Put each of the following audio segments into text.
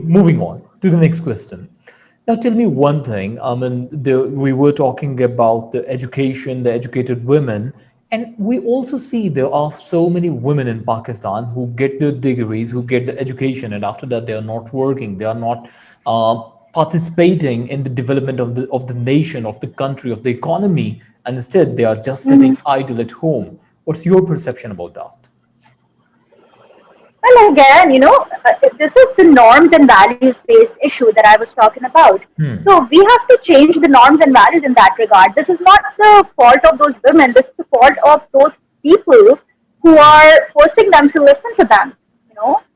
moving on to the next question. Now, tell me one thing. We were talking about the education, the educated women, and we also see there are so many women in Pakistan who get the degrees, who get the education, and after that they are not working, they are not uh, participating in the development of the nation, of the country, of the economy, and instead they are just sitting idle at home. What's your perception about that? Well, again, this is the norms and values based issue that I was talking about. So we have to change the norms and values in that regard. This is not the fault of those women. This is the fault of those people who are forcing them to listen to them.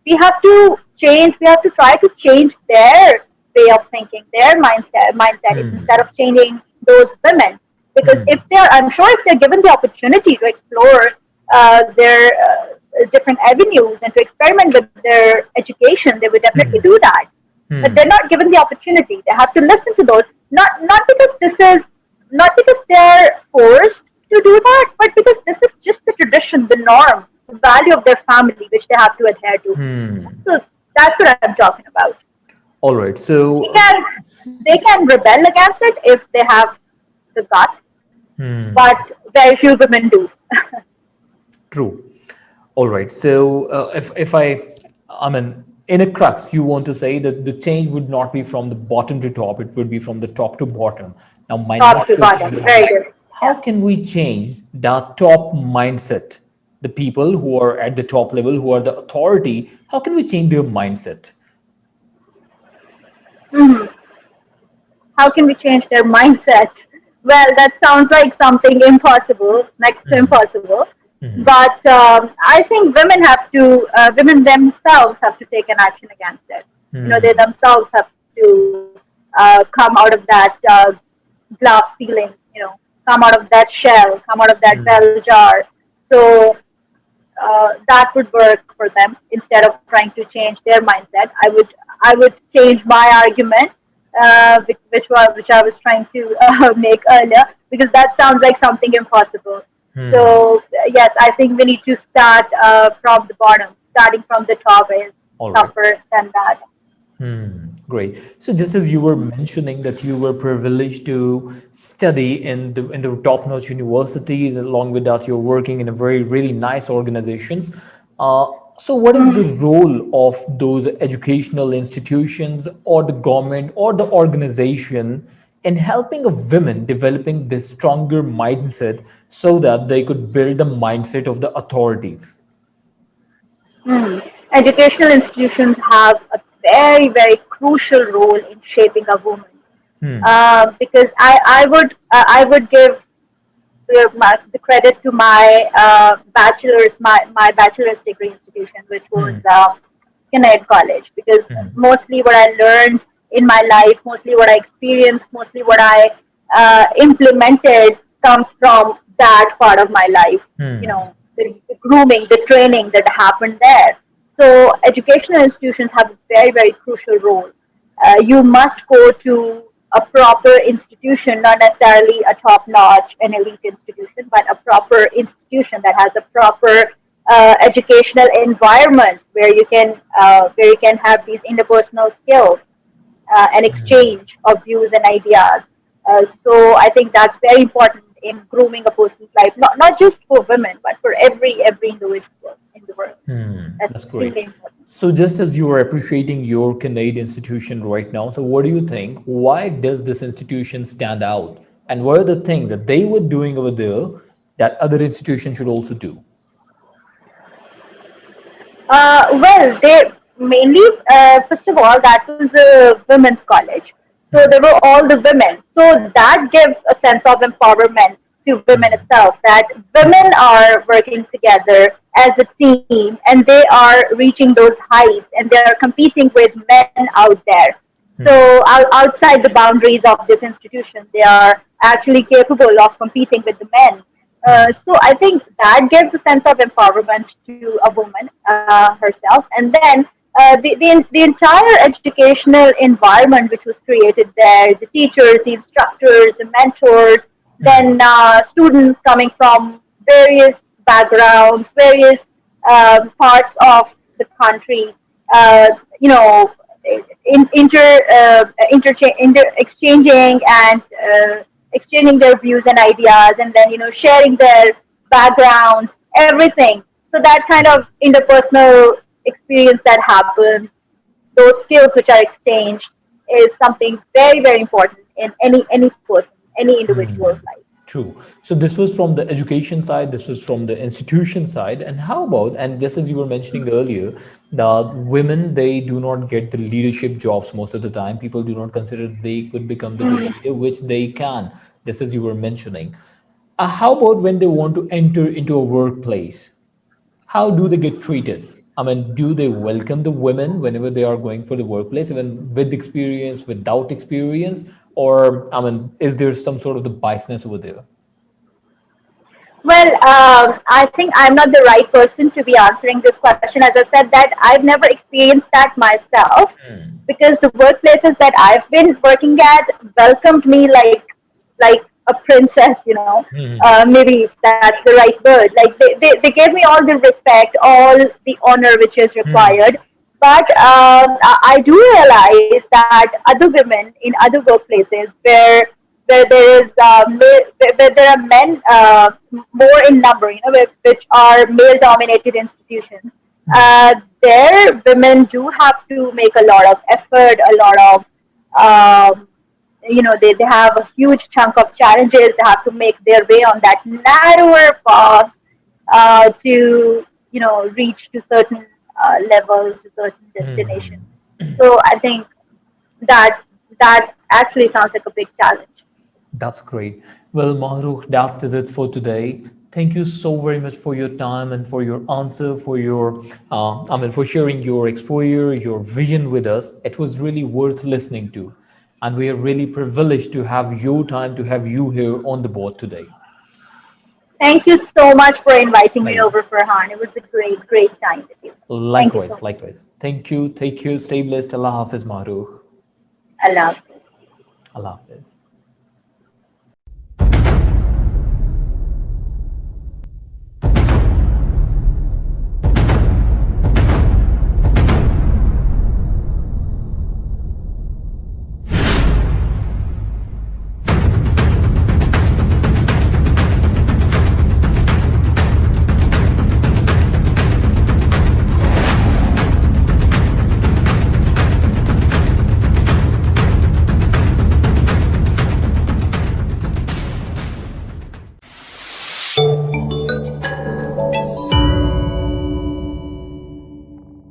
We have to change. We have to try to change their way of thinking, their mindset instead of changing those women. Because if they're, I'm sure if they're given the opportunity to explore their different avenues and to experiment with their education, they would definitely do that. But they're not given the opportunity. They have to listen to those. Not because this is not because they're forced to do that, but because this is just the tradition, the norm, the value of their family, which they have to adhere to. So that's what I'm talking about. All right. They So, can they can rebel against it if they have the guts, but very few women do. true. All right. So, I mean, in a crux, you want to say that the change would not be from the bottom to top; it would be from the top to bottom. Now, my Top next to question bottom. would Very be: good. how Yeah. can we change the top mindset? The people who are at the top level, who are the authority, how can we change their mindset? How can we change their mindset? Well, that sounds like something impossible, next to impossible. But I think women themselves have to take an action against it. They themselves have to come out of that glass ceiling, come out of that shell, come out of that bell jar. So that would work for them instead of trying to change their mindset. I would change my argument, which I was trying to make earlier, because that sounds like something impossible. So yes, I think we need to start from the bottom. Starting from the top is All right. tougher than that. Great. So just as you were mentioning that you were privileged to study in the top-notch universities, along with that you're working in a very really nice organizations. Uh, so what is the role of those educational institutions or the government or the organization in helping of women developing this stronger mindset so that they could build the mindset of the authorities? Educational institutions have a very, very crucial role in shaping a woman. Because I would give the credit to my bachelor's degree institution, which was Kinnaird College, because mostly what I learned in my life, mostly what I experienced, mostly what I implemented comes from that part of my life. The grooming, the training that happened there. So educational institutions have a very, very crucial role. You must go to a proper institution, not necessarily a top-notch and elite institution, but a proper institution that has a proper educational environment where you can have these interpersonal skills and exchange of views and ideas. So I think that's very important in grooming a person's life, not just for women, but for every individual in the world. That's That's really great. important. So, just as you are appreciating your Canadian institution right now, so what do you think? Why does this institution stand out? And what are the things that they were doing over there that other institutions should also do? Well, they mainly, first of all, that was a women's college. So there were all the women. So that gives a sense of empowerment to women itself, that women are working together as a team and they are reaching those heights and they are competing with men out there. So outside the boundaries of this institution, they are actually capable of competing with the men. So I think that gives a sense of empowerment to a woman herself. And then the entire educational environment which was created there, the teachers, the instructors, the mentors, then students coming from various backgrounds, various parts of the country. Uh, you know, exchanging and exchanging their views and ideas, and then sharing their backgrounds, everything. So that kind of interpersonal experience that happens, those skills which are exchanged, is something very, very important in any person, any individual's life. True. So this was from the education side, this was from the institution side. And how about, and just as you were mentioning earlier, the women, they do not get the leadership jobs most of the time. People do not consider they could become the good leader, which they can, just as you were mentioning. How about when they want to enter into a workplace? How do they get treated? I mean, do they welcome the women whenever they are going for the workplace, even with experience, without experience? Or, I mean, is there some sort of the biasness over there? Well, I think I'm not the right person to be answering this question. As I said, that I've never experienced that myself, because the workplaces that I've been working at welcomed me like a princess. Maybe that's the right word. Like they gave me all the respect, all the honor which is required. But I do realize that other women in other workplaces where there is where there are men more in number, which are male dominated institutions. There, women do have to make a lot of effort, a lot of they have a huge chunk of challenges. They have to make their way on that narrower path to reach to certain levels, to certain destinations. So I think that that actually sounds like a big challenge. That's great. Well, Mahrukh, that is it for today. Thank you so very much for your time and for your answer, for your, for sharing your exposure, your vision with us. It was really worth listening to. And we are really privileged to have your time, to have you here on the board today. Thank you so much for inviting me Pleasure. over, Farhan. It was a great, great time with you. Thank you so Likewise, much. likewise. Thank you. Take care. Stay blessed. Allah Hafiz, Mahrukh. I love you. Allah Hafiz.